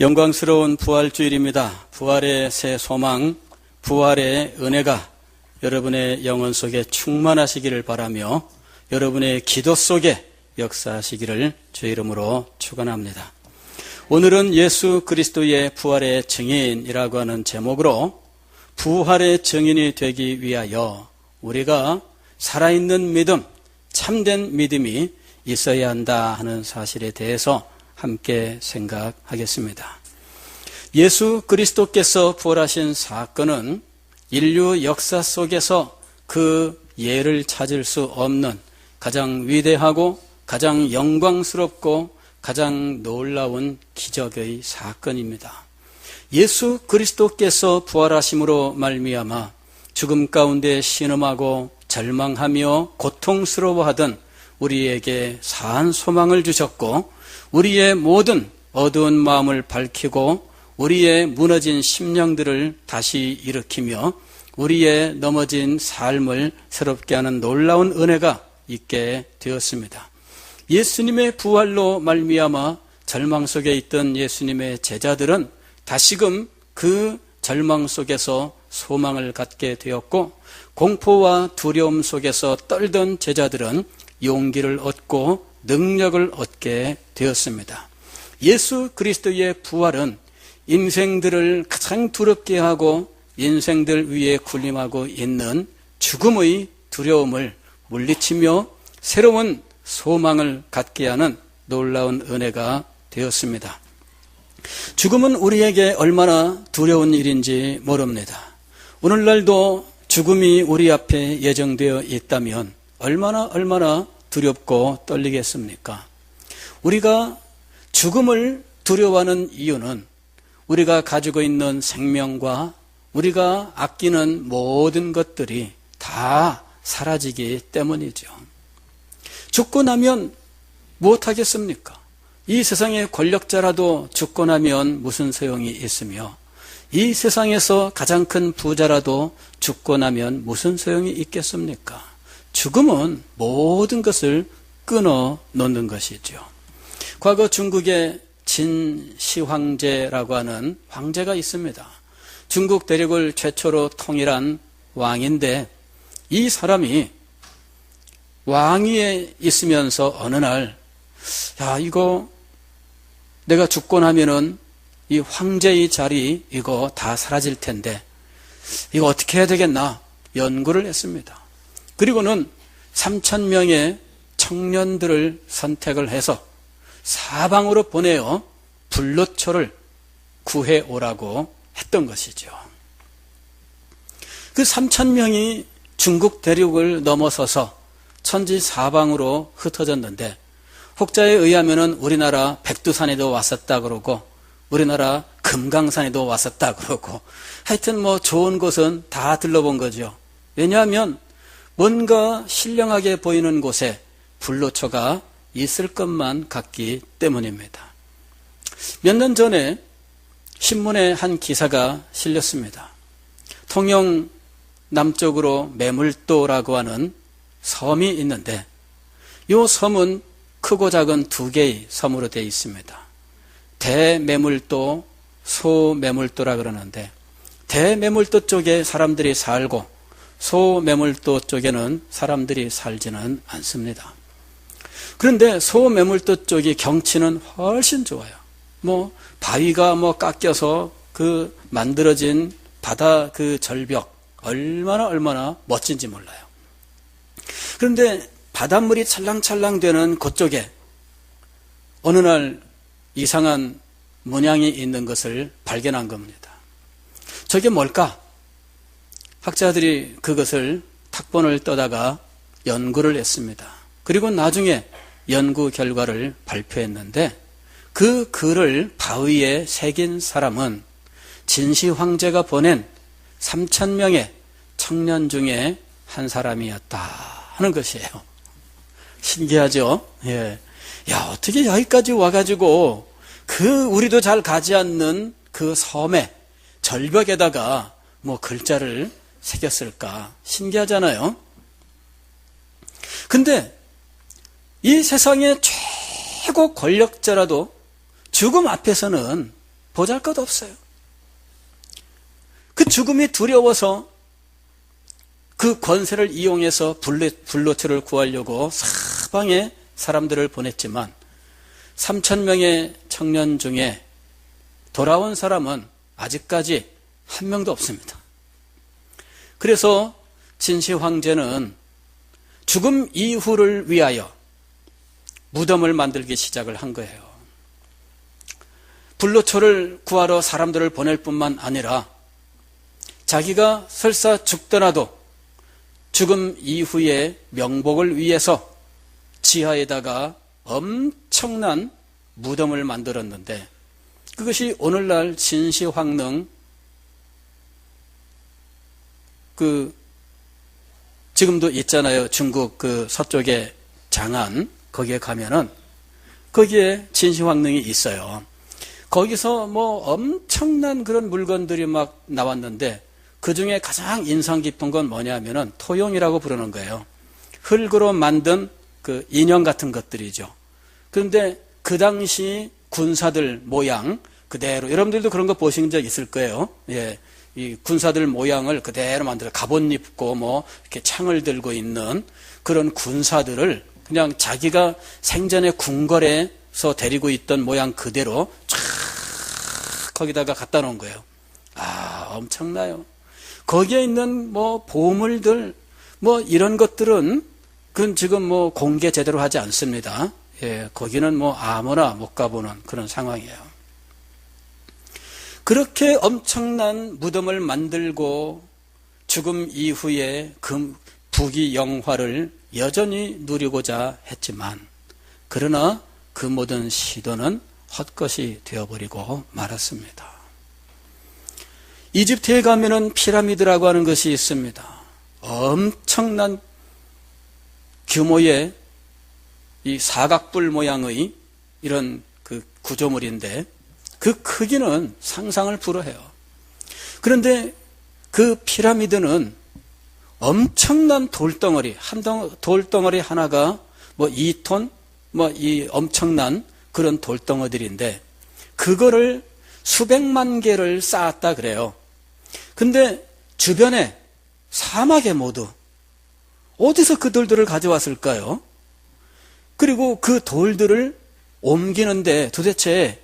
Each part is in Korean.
영광스러운 부활주일입니다. 부활의 새 소망, 부활의 은혜가 여러분의 영혼 속에 충만하시기를 바라며 여러분의 기도 속에 역사하시기를 주의 이름으로 축원합니다. 오늘은 예수 그리스도의 부활의 증인이라고 하는 제목으로 부활의 증인이 되기 위하여 우리가 살아있는 믿음, 참된 믿음이 있어야 한다 하는 사실에 대해서 함께 생각하겠습니다. 예수 그리스도께서 부활하신 사건은 인류 역사 속에서 그 예를 찾을 수 없는 가장 위대하고 가장 영광스럽고 가장 놀라운 기적의 사건입니다. 예수 그리스도께서 부활하심으로 말미암아 죽음 가운데 신음하고 절망하며 고통스러워하던 우리에게 사한 소망을 주셨고 우리의 모든 어두운 마음을 밝히고 우리의 무너진 심령들을 다시 일으키며 우리의 넘어진 삶을 새롭게 하는 놀라운 은혜가 있게 되었습니다. 예수님의 부활로 말미암아 절망 속에 있던 예수님의 제자들은 다시금 그 절망 속에서 소망을 갖게 되었고 공포와 두려움 속에서 떨던 제자들은 용기를 얻고 능력을 얻게 되었습니다. 예수 그리스도의 부활은 인생들을 가장 두렵게 하고 인생들 위에 군림하고 있는 죽음의 두려움을 물리치며 새로운 소망을 갖게 하는 놀라운 은혜가 되었습니다. 죽음은 우리에게 얼마나 두려운 일인지 모릅니다. 오늘날도 죽음이 우리 앞에 예정되어 있다면 얼마나 두렵고 떨리겠습니까? 우리가 죽음을 두려워하는 이유는 우리가 가지고 있는 생명과 우리가 아끼는 모든 것들이 다 사라지기 때문이죠. 죽고 나면 무엇하겠습니까? 이 세상의 권력자라도 죽고 나면 무슨 소용이 있으며 이 세상에서 가장 큰 부자라도 죽고 나면 무슨 소용이 있겠습니까? 죽음은 모든 것을 끊어 놓는 것이죠. 과거 중국에 진시황제라고 하는 황제가 있습니다. 중국 대륙을 최초로 통일한 왕인데 이 사람이 왕위에 있으면서 어느 날 이거 내가 죽고 나면은 이 황제의 자리 이거 다 사라질 텐데 이거 어떻게 해야 되겠나 연구를 했습니다. 그리고는 3,000명의 청년들을 선택을 해서 사방으로 보내어 불로초를 구해오라고 했던 것이죠. 그 3,000명이 중국 대륙을 넘어서서 천지사방으로 흩어졌는데 혹자에 의하면 우리나라 백두산에도 왔었다 그러고 우리나라 금강산에도 왔었다 그러고 하여튼 좋은 곳은 다 들러본 거죠. 왜냐하면 뭔가 신령하게 보이는 곳에 불로초가 있을 것만 같기 때문입니다. 몇 년 전에 신문에 한 기사가 실렸습니다. 통영 남쪽으로 매물도라고 하는 섬이 있는데 이 섬은 크고 작은 두 개의 섬으로 되어 있습니다. 대매물도, 소매물도라 그러는데 대매물도 쪽에 사람들이 살고 소매물도 쪽에는 사람들이 살지는 않습니다. 그런데 소매물도 쪽이 경치는 훨씬 좋아요. 바위가 깎여서 그 만들어진 바다 그 절벽 얼마나 멋진지 몰라요. 그런데 바닷물이 찰랑찰랑 되는 그쪽에 어느 날 이상한 문양이 있는 것을 발견한 겁니다. 저게 뭘까? 학자들이 그것을 탁본을 떠다가 연구를 했습니다. 그리고 나중에 연구 결과를 발표했는데 그 글을 바위에 새긴 사람은 진시 황제가 보낸 3,000명의 청년 중에 한 사람이었다 하는 것이에요. 신기하죠? 예. 어떻게 여기까지 와가지고 우리도 잘 가지 않는 그 섬의 절벽에다가 글자를 새겼을까? 신기하잖아요. 근데 이 세상의 최고 권력자라도 죽음 앞에서는 보잘것없어요. 그 죽음이 두려워서 그 권세를 이용해서 불로초를 구하려고 사방에 사람들을 보냈지만 3,000명의 청년 중에 돌아온 사람은 아직까지 한 명도 없습니다. 그래서 진시 황제는 죽음 이후를 위하여 무덤을 만들기 시작을 한 거예요. 불로초를 구하러 사람들을 보낼 뿐만 아니라 자기가 설사 죽더라도 죽음 이후의 명복을 위해서 지하에다가 엄청난 무덤을 만들었는데 그것이 오늘날 진시황릉 지금도 있잖아요. 중국 그 서쪽에 장안 거기에 가면은 거기에 진시황릉이 있어요. 거기서 뭐 엄청난 그런 물건들이 막 나왔는데 그 중에 가장 인상 깊은 건 뭐냐면은 토용이라고 부르는 거예요. 흙으로 만든 그 인형 같은 것들이죠. 그런데 그 당시 군사들 모양 그대로 여러분들도 그런 거 보신 적 있을 거예요. 예. 이 군사들 모양을 그대로 만들어 갑옷 입고 뭐 이렇게 창을 들고 있는 그런 군사들을 그냥 자기가 생전에 궁궐에서 데리고 있던 모양 그대로 쫙 거기다가 갖다 놓은 거예요. 아, 엄청나요. 거기에 있는 뭐 보물들 뭐 이런 것들은 그건 지금 뭐 공개 제대로 하지 않습니다. 예, 거기는 뭐 아무나 못 가보는 그런 상황이에요. 그렇게 엄청난 무덤을 만들고 죽음 이후에 그 부귀 영화를 여전히 누리고자 했지만 그러나 그 모든 시도는 헛것이 되어버리고 말았습니다. 이집트에 가면은 피라미드라고 하는 것이 있습니다. 엄청난 규모의 이 사각뿔 모양의 이런 그 구조물인데 그 크기는 상상을 불허해요. 그런데 그 피라미드는 엄청난 돌덩어리, 돌덩어리 하나가 뭐 2톤, 뭐 이 엄청난 그런 돌덩어리들인데 그거를 수백만 개를 쌓았다 그래요. 근데 주변에 사막에 모두 어디서 그 돌들을 가져왔을까요? 그리고 그 돌들을 옮기는데 도대체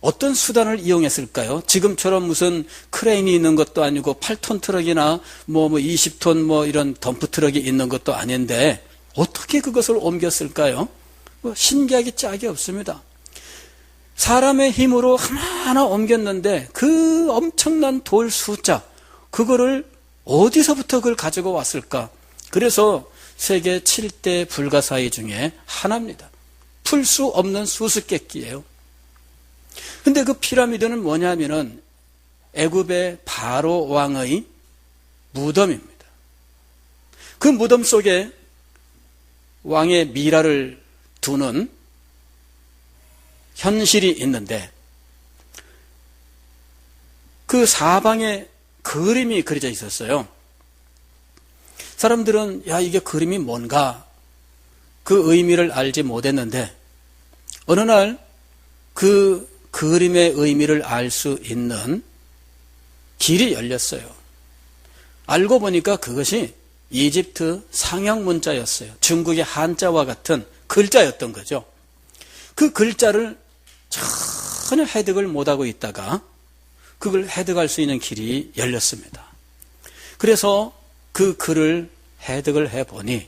어떤 수단을 이용했을까요? 지금처럼 무슨 크레인이 있는 것도 아니고 8톤 트럭이나 뭐 20톤 뭐 이런 덤프 트럭이 있는 것도 아닌데 어떻게 그것을 옮겼을까요? 신기하기 짝이 없습니다. 사람의 힘으로 하나하나 옮겼는데 그 엄청난 돌 숫자 그거를 어디서부터 그걸 가지고 왔을까? 그래서 세계 7대 불가사의 중에 하나입니다. 풀 수 없는 수수께끼예요. 근데 그 피라미드는 뭐냐면은 애굽의 바로 왕의 무덤입니다. 그 무덤 속에 왕의 미라를 두는 현실이 있는데 그 사방에 그림이 그려져 있었어요. 사람들은 야 이게 그림이 뭔가 그 의미를 알지 못했는데 어느 날 그 그림의 의미를 알 수 있는 길이 열렸어요. 알고 보니까 그것이 이집트 상형 문자였어요. 중국의 한자와 같은 글자였던 거죠. 그 글자를 전혀 해득을 못하고 있다가 그걸 해득할 수 있는 길이 열렸습니다. 그래서 그 글을 해득을 해보니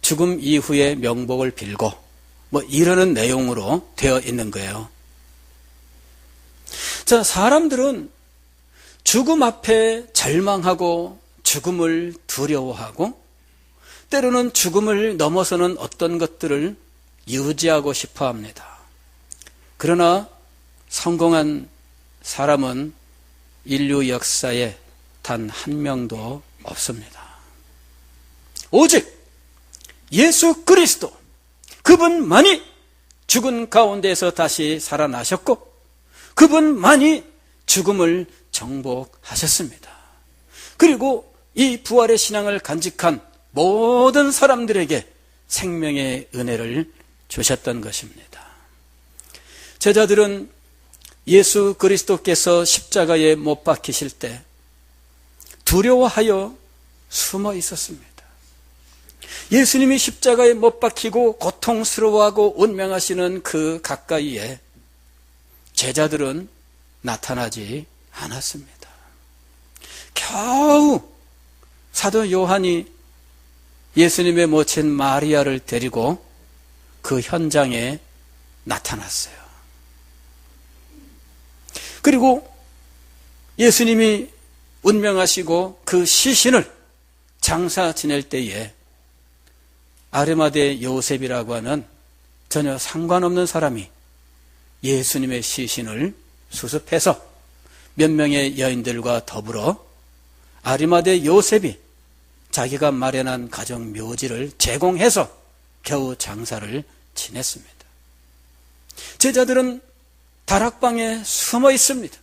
죽음 이후의 명복을 빌고 뭐 이러는 내용으로 되어 있는 거예요. 자, 사람들은 죽음 앞에 절망하고 죽음을 두려워하고 때로는 죽음을 넘어서는 어떤 것들을 유지하고 싶어 합니다. 그러나 성공한 사람은 인류 역사에 단 한 명도 없습니다. 오직 예수 그리스도 그분만이 죽은 가운데서 다시 살아나셨고 그분만이 죽음을 정복하셨습니다. 그리고 이 부활의 신앙을 간직한 모든 사람들에게 생명의 은혜를 주셨던 것입니다. 제자들은 예수 그리스도께서 십자가에 못 박히실 때 두려워하여 숨어 있었습니다. 예수님이 십자가에 못 박히고 고통스러워하고 운명하시는 그 가까이에 제자들은 나타나지 않았습니다. 겨우 사도 요한이 예수님의 모친 마리아를 데리고 그 현장에 나타났어요. 그리고 예수님이 운명하시고 그 시신을 장사 지낼 때에 아르마대 요셉이라고 하는 전혀 상관없는 사람이 예수님의 시신을 수습해서 몇 명의 여인들과 더불어 아리마대 요셉이 자기가 마련한 가정 묘지를 제공해서 겨우 장사를 지냈습니다. 제자들은 다락방에 숨어 있습니다.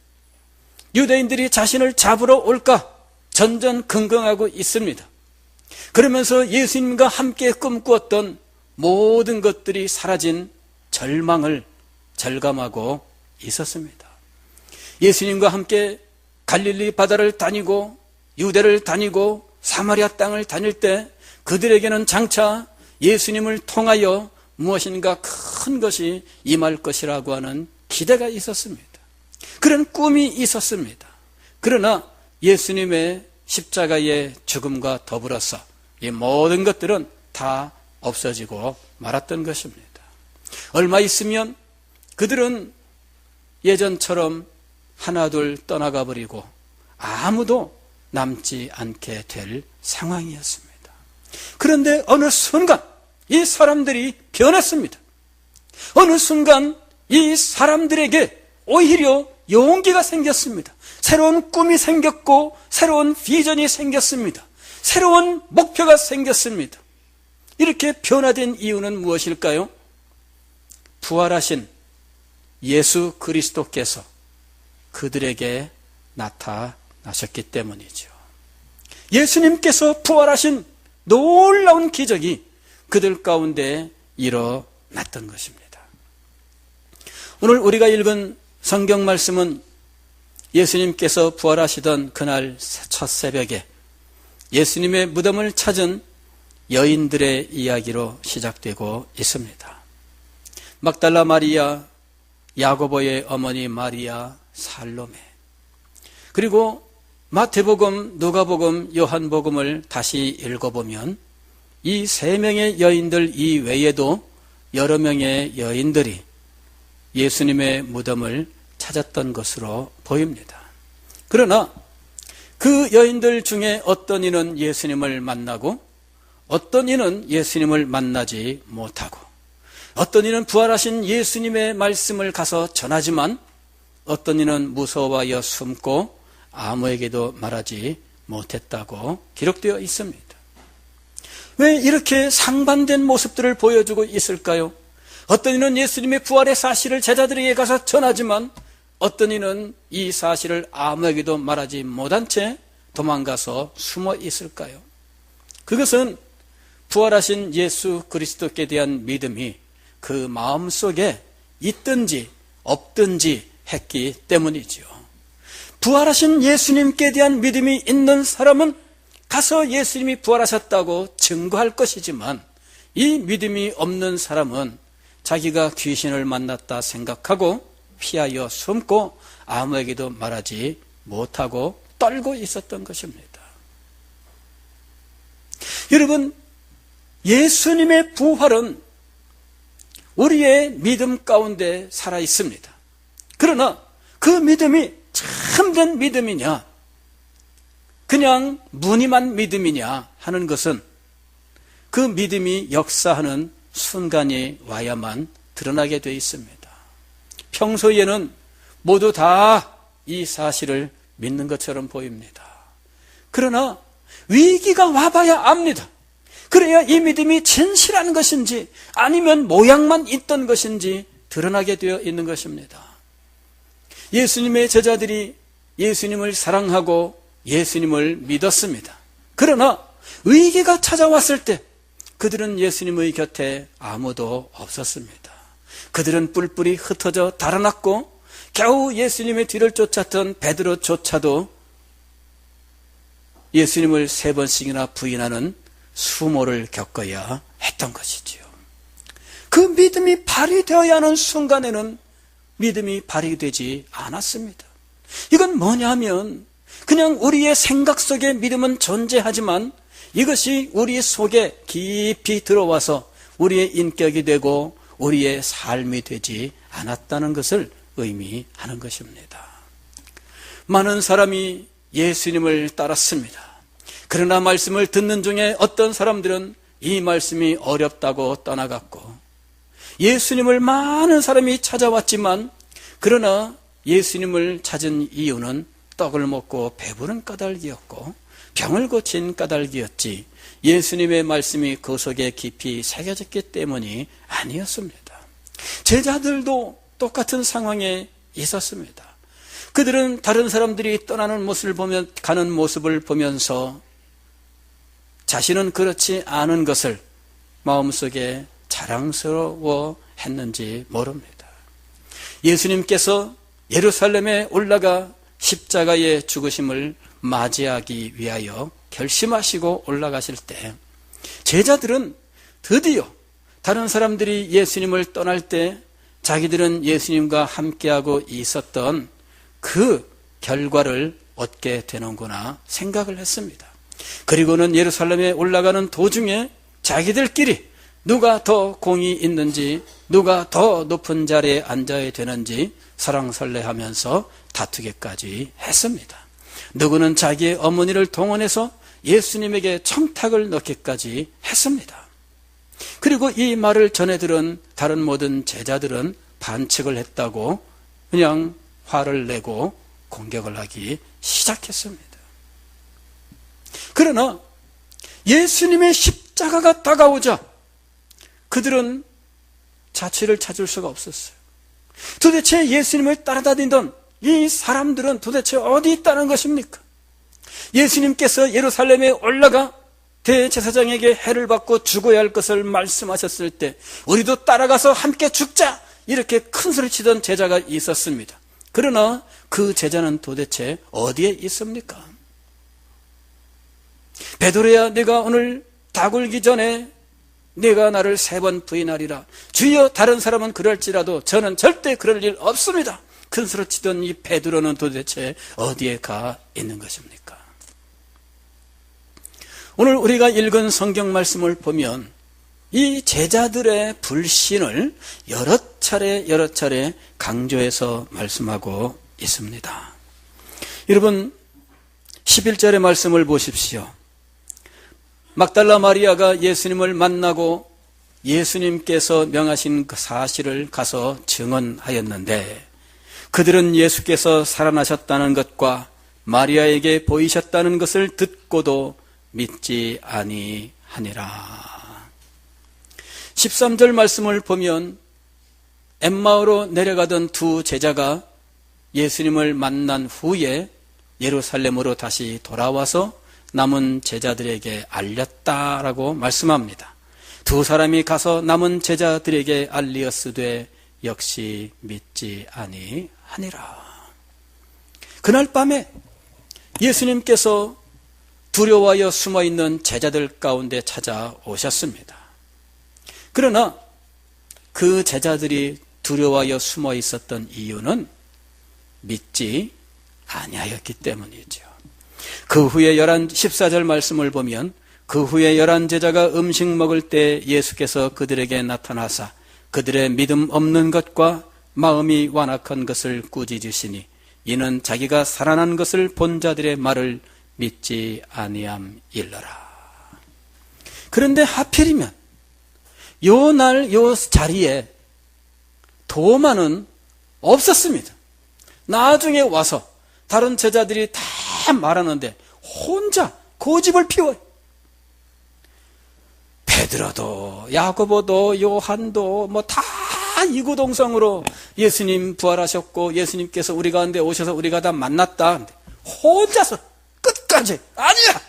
유대인들이 자신을 잡으러 올까 전전긍긍하고 있습니다. 그러면서 예수님과 함께 꿈꾸었던 모든 것들이 사라진 절망을 절감하고 있었습니다. 예수님과 함께 갈릴리 바다를 다니고 유대를 다니고 사마리아 땅을 다닐 때 그들에게는 장차 예수님을 통하여 무엇인가 큰 것이 임할 것이라고 하는 기대가 있었습니다. 그런 꿈이 있었습니다. 그러나 예수님의 십자가의 죽음과 더불어서 이 모든 것들은 다 없어지고 말았던 것입니다. 얼마 있으면 그들은 예전처럼 하나둘 떠나가 버리고 아무도 남지 않게 될 상황이었습니다. 그런데 어느 순간 이 사람들이 변했습니다. 어느 순간 이 사람들에게 오히려 용기가 생겼습니다. 새로운 꿈이 생겼고 새로운 비전이 생겼습니다. 새로운 목표가 생겼습니다. 이렇게 변화된 이유는 무엇일까요? 부활하신 예수 그리스도께서 그들에게 나타나셨기 때문이죠. 예수님께서 부활하신 놀라운 기적이 그들 가운데 일어났던 것입니다. 오늘 우리가 읽은 성경 말씀은 예수님께서 부활하시던 그날 첫 새벽에 예수님의 무덤을 찾은 여인들의 이야기로 시작되고 있습니다. 막달라 마리아, 야고보의 어머니 마리아, 살로메, 그리고 마태복음, 누가복음, 요한복음을 다시 읽어보면 이 세 명의 여인들 이외에도 여러 명의 여인들이 예수님의 무덤을 찾았던 것으로 보입니다. 그러나 그 여인들 중에 어떤 이는 예수님을 만나고 어떤 이는 예수님을 만나지 못하고 어떤 이는 부활하신 예수님의 말씀을 가서 전하지만 어떤 이는 무서워하여 숨고 아무에게도 말하지 못했다고 기록되어 있습니다. 왜 이렇게 상반된 모습들을 보여주고 있을까요? 어떤 이는 예수님의 부활의 사실을 제자들에게 가서 전하지만 어떤 이는 이 사실을 아무에게도 말하지 못한 채 도망가서 숨어 있을까요? 그것은 부활하신 예수 그리스도께 대한 믿음이 그 마음속에 있든지 없든지 했기 때문이지요. 부활하신 예수님께 대한 믿음이 있는 사람은 가서 예수님이 부활하셨다고 증거할 것이지만 이 믿음이 없는 사람은 자기가 귀신을 만났다 생각하고 피하여 숨고 아무에게도 말하지 못하고 떨고 있었던 것입니다. 여러분, 예수님의 부활은 우리의 믿음 가운데 살아 있습니다. 그러나 그 믿음이 참된 믿음이냐, 그냥 무늬만 믿음이냐 하는 것은 그 믿음이 역사하는 순간이 와야만 드러나게 되어 있습니다. 평소에는 모두 다 이 사실을 믿는 것처럼 보입니다. 그러나 위기가 와봐야 압니다. 그래야 이 믿음이 진실한 것인지 아니면 모양만 있던 것인지 드러나게 되어 있는 것입니다. 예수님의 제자들이 예수님을 사랑하고 예수님을 믿었습니다. 그러나 위기가 찾아왔을 때 그들은 예수님의 곁에 아무도 없었습니다. 그들은 뿔뿔이 흩어져 달아났고 겨우 예수님의 뒤를 쫓았던 베드로조차도 예수님을 3번씩이나 부인하는 수모를 겪어야 했던 것이지요. 그 믿음이 발휘되어야 하는 순간에는 믿음이 발휘되지 않았습니다. 이건 뭐냐면 그냥 우리의 생각 속에 믿음은 존재하지만 이것이 우리 속에 깊이 들어와서 우리의 인격이 되고 우리의 삶이 되지 않았다는 것을 의미하는 것입니다. 많은 사람이 예수님을 따랐습니다. 그러나 말씀을 듣는 중에 어떤 사람들은 이 말씀이 어렵다고 떠나갔고, 예수님을 많은 사람이 찾아왔지만 그러나 예수님을 찾은 이유는 떡을 먹고 배부른 까닭이었고 병을 고친 까닭이었지 예수님의 말씀이 그 속에 깊이 새겨졌기 때문이 아니었습니다. 제자들도 똑같은 상황에 있었습니다. 그들은 다른 사람들이 떠나는 모습을 보면, 가는 모습을 보면서 자신은 그렇지 않은 것을 마음속에 자랑스러워 했는지 모릅니다. 예수님께서 예루살렘에 올라가 십자가의 죽으심을 맞이하기 위하여 결심하시고 올라가실 때 제자들은 드디어 다른 사람들이 예수님을 떠날 때 자기들은 예수님과 함께하고 있었던 그 결과를 얻게 되는구나 생각을 했습니다. 그리고는 예루살렘에 올라가는 도중에 자기들끼리 누가 더 공이 있는지, 누가 더 높은 자리에 앉아야 되는지 설왕설래하면서 다투기까지 했습니다. 누구는 자기의 어머니를 동원해서 예수님에게 청탁을 넣기까지 했습니다. 그리고 이 말을 전해 들은 다른 모든 제자들은 반칙을 했다고 그냥 화를 내고 공격을 하기 시작했습니다. 그러나 예수님의 십자가가 다가오자 그들은 자취를 찾을 수가 없었어요. 도대체 예수님을 따라다니던 이 사람들은 도대체 어디 있다는 것입니까? 예수님께서 예루살렘에 올라가 대제사장에게 해를 받고 죽어야 할 것을 말씀하셨을 때 우리도 따라가서 함께 죽자 이렇게 큰 소리 치던 제자가 있었습니다. 그러나 그 제자는 도대체 어디에 있습니까? 베드로야, 네가 오늘 다 굴기 전에 네가 나를 3번 부인하리라. 주여, 다른 사람은 그럴지라도 저는 절대 그럴 일 없습니다. 큰 소리 치던 이 베드로는 도대체 어디에 가 있는 것입니까? 오늘 우리가 읽은 성경 말씀을 보면 이 제자들의 불신을 여러 차례 강조해서 말씀하고 있습니다. 여러분 11절의 말씀을 보십시오. 막달라 마리아가 예수님을 만나고 예수님께서 명하신 그 사실을 가서 증언하였는데 그들은 예수께서 살아나셨다는 것과 마리아에게 보이셨다는 것을 듣고도 믿지 아니하니라. 13절 말씀을 보면 엠마오로 내려가던 두 제자가 예수님을 만난 후에 예루살렘으로 다시 돌아와서 남은 제자들에게 알렸다라고 말씀합니다. 두 사람이 가서 남은 제자들에게 알리었으되 역시 믿지 아니하니라. 그날 밤에 예수님께서 두려워하여 숨어있는 제자들 가운데 찾아오셨습니다. 그러나 그 제자들이 두려워하여 숨어 있었던 이유는 믿지 아니하였기 때문이죠. 그 후에 14절 말씀을 보면 그 후에 11제자가 음식 먹을 때 예수께서 그들에게 나타나사 그들의 믿음 없는 것과 마음이 완악한 것을 꾸짖으시니 이는 자기가 살아난 것을 본 자들의 말을 믿지 아니함일러라. 그런데 하필이면 요 날 요 자리에 도마는 없었습니다. 나중에 와서 다른 제자들이 다 말하는데 혼자 고집을 피워요. 베드로도 야고보도 요한도 뭐 다 이구동성으로 예수님 부활하셨고 예수님께서 우리 가운데 오셔서 우리가 다 만났다. 혼자서 끝까지 아니야.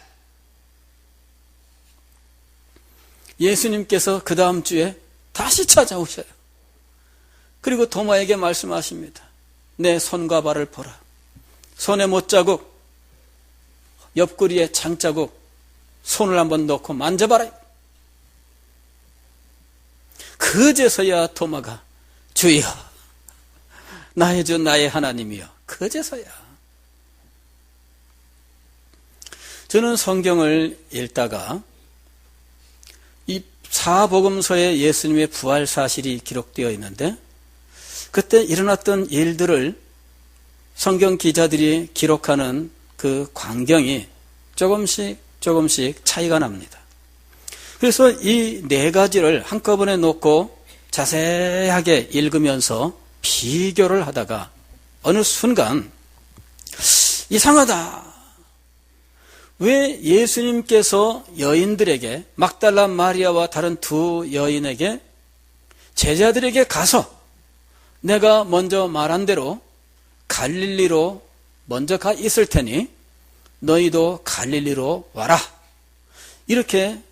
예수님께서 그 다음 주에 다시 찾아오셔요. 그리고 도마에게 말씀하십니다. 내 손과 발을 보라. 손에 못자국, 옆구리에 장자국, 손을 한번 넣고 만져봐라. 그제서야 도마가 주여 나의 주 나의 하나님이여. 그제서야. 저는 성경을 읽다가 이 사복음서에 예수님의 부활 사실이 기록되어 있는데 그때 일어났던 일들을 성경 기자들이 기록하는 그 광경이 조금씩 차이가 납니다. 그래서 이 네 가지를 한꺼번에 놓고 자세하게 읽으면서 비교를 하다가 어느 순간 이상하다. 왜 예수님께서 여인들에게 막달라 마리아와 다른 두 여인에게 제자들에게 가서 내가 먼저 말한 대로 갈릴리로 먼저 가 있을 테니 너희도 갈릴리로 와라. 이렇게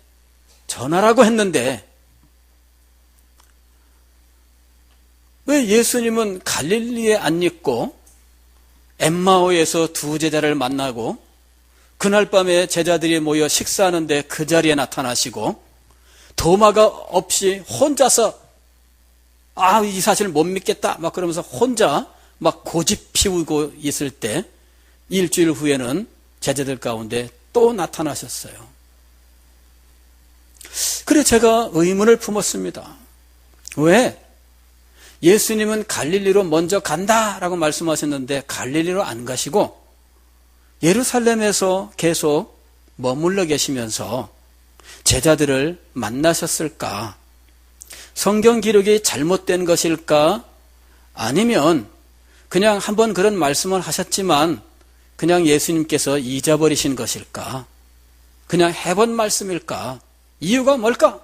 전하라고 했는데 왜 예수님은 갈릴리에 안 있고 엠마오에서 두 제자를 만나고 그날 밤에 제자들이 모여 식사하는데 그 자리에 나타나시고 도마가 없이 혼자서 이 사실을 못 믿겠다 막 그러면서 혼자 막 고집 피우고 있을 때 일주일 후에는 제자들 가운데 또 나타나셨어요. 그래 제가 의문을 품었습니다. 왜? 예수님은 갈릴리로 먼저 간다라고 말씀하셨는데 갈릴리로 안 가시고 예루살렘에서 계속 머물러 계시면서 제자들을 만나셨을까? 성경 기록이 잘못된 것일까? 아니면 그냥 한번 그런 말씀을 하셨지만 그냥 예수님께서 잊어버리신 것일까? 그냥 해본 말씀일까? 이유가 뭘까?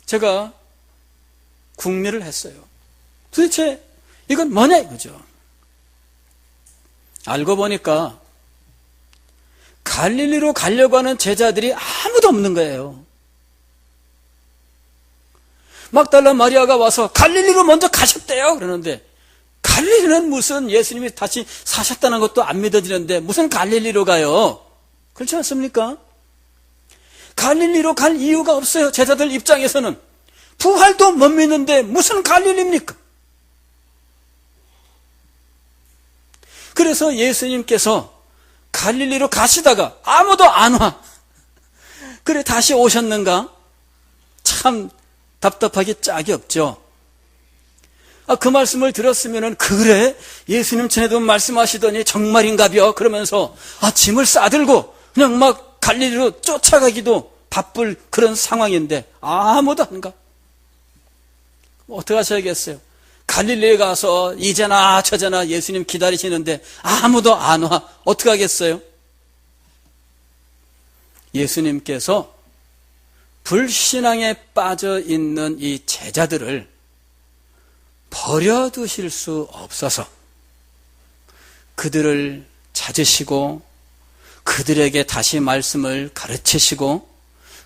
제가 궁리를 했어요. 도대체 이건 뭐냐 이거죠. 알고 보니까 갈릴리로 가려고 하는 제자들이 아무도 없는 거예요. 막달라 마리아가 와서 갈릴리로 먼저 가셨대요. 그러는데 갈릴리는 무슨 예수님이 다시 사셨다는 것도 안 믿어지는데 무슨 갈릴리로 가요? 그렇지 않습니까? 갈릴리로 갈 이유가 없어요. 제자들 입장에서는 부활도 못 믿는데 무슨 갈릴리입니까? 그래서 예수님께서 갈릴리로 가시다가 아무도 안 와. 그래 다시 오셨는가? 참 답답하기 짝이 없죠. 그 말씀을 들었으면은 그래 예수님 전에도 말씀하시더니 정말인가벼 그러면서 짐을 싸들고 그냥 막 갈릴리로 쫓아가기도 바쁠 그런 상황인데 아무도 안 가. 어떻게 하셔야겠어요? 갈릴리에 가서 이제나 저제나 예수님 기다리시는데 아무도 안 와. 어떻게 하겠어요? 예수님께서 불신앙에 빠져 있는 이 제자들을 버려두실 수 없어서 그들을 찾으시고 그들에게 다시 말씀을 가르치시고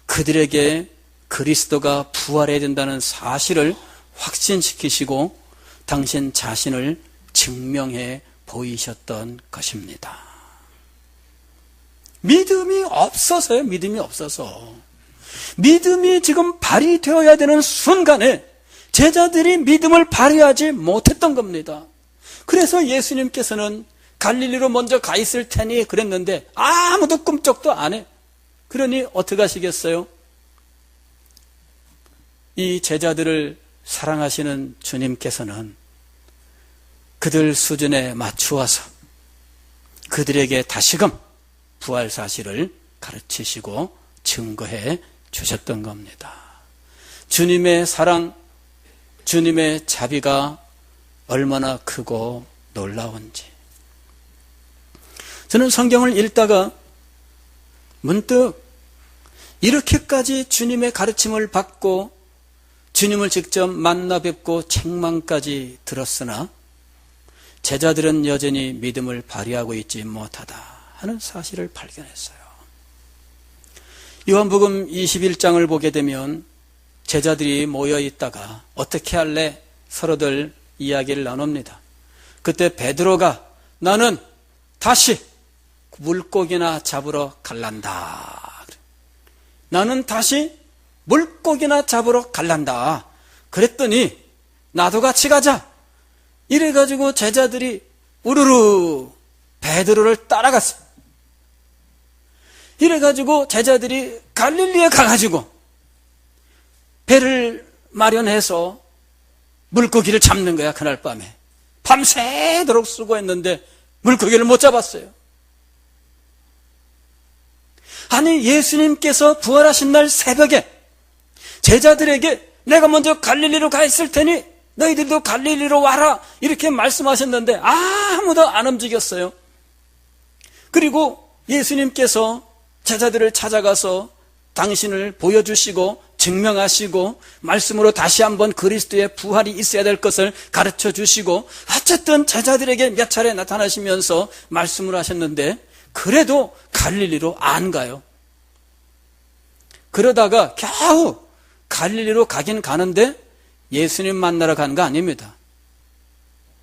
그들에게 그리스도가 부활해야 된다는 사실을 확신시키시고 당신 자신을 증명해 보이셨던 것입니다. 믿음이 없어서요. 믿음이 없어서. 믿음이 지금 발휘되어야 되는 순간에 제자들이 믿음을 발휘하지 못했던 겁니다. 그래서 예수님께서는 갈릴리로 먼저 가 있을 테니 그랬는데 아무도 꿈쩍도 안 해. 그러니 어떻게 하시겠어요? 이 제자들을 사랑하시는 주님께서는 그들 수준에 맞추어서 그들에게 다시금 부활 사실을 가르치시고 증거해 주셨던 겁니다. 주님의 사랑, 주님의 자비가 얼마나 크고 놀라운지. 저는 성경을 읽다가 문득 이렇게까지 주님의 가르침을 받고 주님을 직접 만나 뵙고 책망까지 들었으나 제자들은 여전히 믿음을 발휘하고 있지 못하다 하는 사실을 발견했어요. 요한복음 21장을 보게 되면 제자들이 모여 있다가 어떻게 할래? 서로들 이야기를 나눕니다. 그때 베드로가 나는 다시 물고기나 잡으러 갈란다. 나는 다시 물고기나 잡으러 갈란다. 그랬더니 나도 같이 가자. 이래가지고 제자들이 우르르 베드로를 따라갔어요. 이래가지고 제자들이 갈릴리에 가가지고 배를 마련해서 물고기를 잡는 거야. 그날 밤에 밤새도록 수고했는데 물고기를 못 잡았어요. 아니, 예수님께서 부활하신 날 새벽에 제자들에게 내가 먼저 갈릴리로 가 있을 테니 너희들도 갈릴리로 와라 이렇게 말씀하셨는데 아무도 안 움직였어요. 그리고 예수님께서 제자들을 찾아가서 당신을 보여주시고 증명하시고 말씀으로 다시 한번 그리스도의 부활이 있어야 될 것을 가르쳐 주시고 어쨌든 제자들에게 몇 차례 나타나시면서 말씀을 하셨는데 그래도 갈릴리로 안 가요. 그러다가 겨우 갈릴리로 가긴 가는데 예수님 만나러 간 거 아닙니다.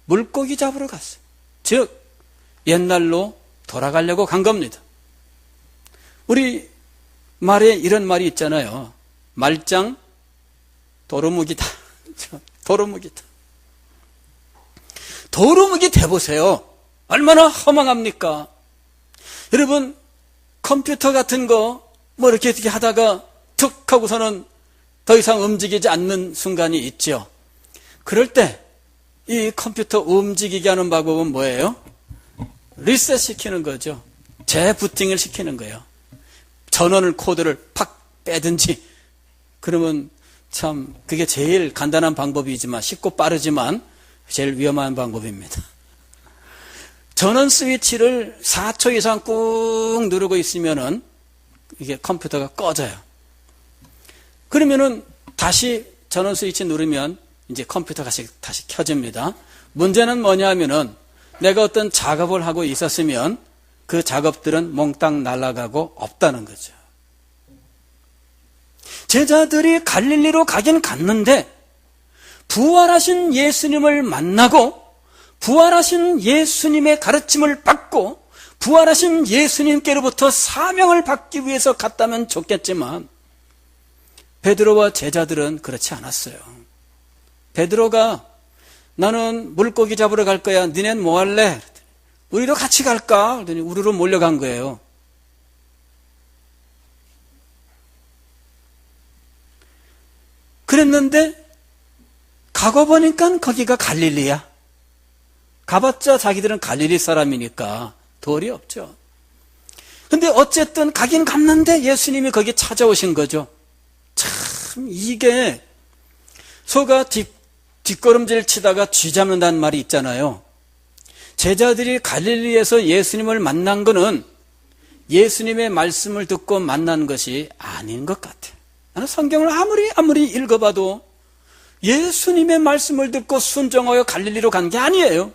물고기 잡으러 갔어요. 즉 옛날로 돌아가려고 간 겁니다. 우리 말에 이런 말이 있잖아요. 말짱 도루묵이다. 도루묵이다. 도루묵이 돼보세요. 얼마나 허망합니까? 여러분 컴퓨터 같은 거 뭐 이렇게 하다가 툭 하고서는 더 이상 움직이지 않는 순간이 있죠. 그럴 때 이 컴퓨터 움직이게 하는 방법은 뭐예요? 리셋 시키는 거죠. 재부팅을 시키는 거예요. 전원을 코드를 팍 빼든지. 그러면 참 그게 제일 간단한 방법이지만 쉽고 빠르지만 제일 위험한 방법입니다. 전원 스위치를 4초 이상 꾹 누르고 있으면은 이게 컴퓨터가 꺼져요. 그러면은 다시 전원 스위치 누르면 이제 컴퓨터가 다시 켜집니다. 문제는 뭐냐 하면은 내가 어떤 작업을 하고 있었으면 그 작업들은 몽땅 날아가고 없다는 거죠. 제자들이 갈릴리로 가긴 갔는데 부활하신 예수님을 만나고 부활하신 예수님의 가르침을 받고 부활하신 예수님께로부터 사명을 받기 위해서 갔다면 좋겠지만 베드로와 제자들은 그렇지 않았어요. 베드로가 나는 물고기 잡으러 갈 거야. 니넨 뭐 할래? 우리도 같이 갈까? 그러더니 우르르 몰려간 거예요. 그랬는데 가고 보니까 거기가 갈릴리야. 가봤자 자기들은 갈릴리 사람이니까 돌이 없죠. 근데 어쨌든 가긴 갔는데 예수님이 거기 찾아오신 거죠. 참 이게 소가 뒷걸음질 치다가 쥐 잡는다는 말이 있잖아요. 제자들이 갈릴리에서 예수님을 만난 거는 예수님의 말씀을 듣고 만난 것이 아닌 것 같아요. 나는 성경을 아무리 읽어봐도 예수님의 말씀을 듣고 순종하여 갈릴리로 간 게 아니에요.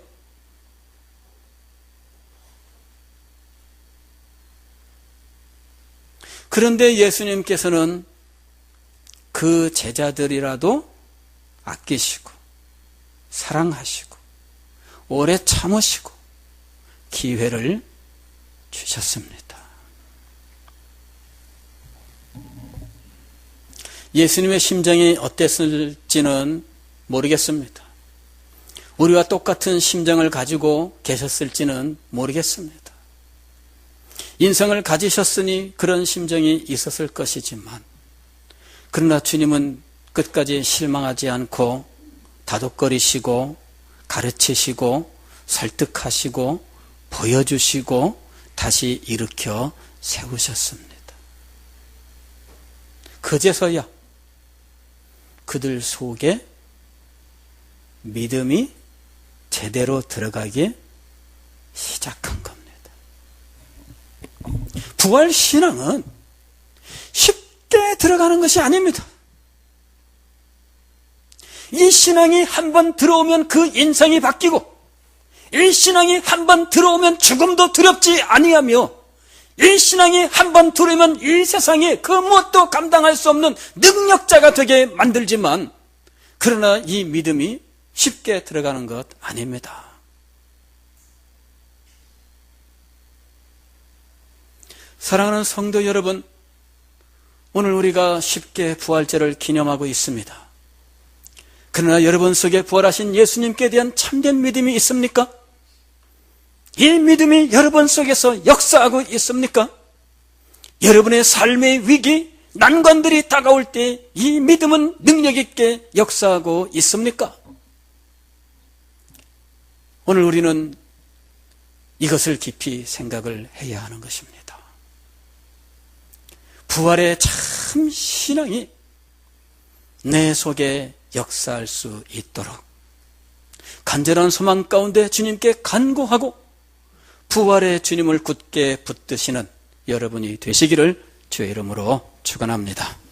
그런데 예수님께서는 그 제자들이라도 아끼시고 사랑하시고 오래 참으시고 기회를 주셨습니다. 예수님의 심정이 어땠을지는 모르겠습니다. 우리와 똑같은 심정을 가지고 계셨을지는 모르겠습니다. 인생을 가지셨으니 그런 심정이 있었을 것이지만 그러나 주님은 끝까지 실망하지 않고 다독거리시고 가르치시고 설득하시고 보여주시고 다시 일으켜 세우셨습니다. 그제서야 그들 속에 믿음이 제대로 들어가기 시작한 겁니다. 부활신앙은 쉽게 들어가는 것이 아닙니다. 이 신앙이 한번 들어오면 그 인생이 바뀌고 이 신앙이 한번 들어오면 죽음도 두렵지 아니하며 이 신앙이 한번 들어오면 이 세상에 그 무엇도 감당할 수 없는 능력자가 되게 만들지만 그러나 이 믿음이 쉽게 들어가는 것 아닙니다. 사랑하는 성도 여러분, 오늘 우리가 쉽게 부활절을 기념하고 있습니다. 그러나 여러분 속에 부활하신 예수님께 대한 참된 믿음이 있습니까? 이 믿음이 여러분 속에서 역사하고 있습니까? 여러분의 삶의 위기, 난관들이 다가올 때 이 믿음은 능력 있게 역사하고 있습니까? 오늘 우리는 이것을 깊이 생각을 해야 하는 것입니다. 부활의 참 신앙이 내 속에 역사할 수 있도록 간절한 소망 가운데 주님께 간구하고 부활의 주님을 굳게 붙드시는 여러분이 되시기를 주의 이름으로 축원합니다.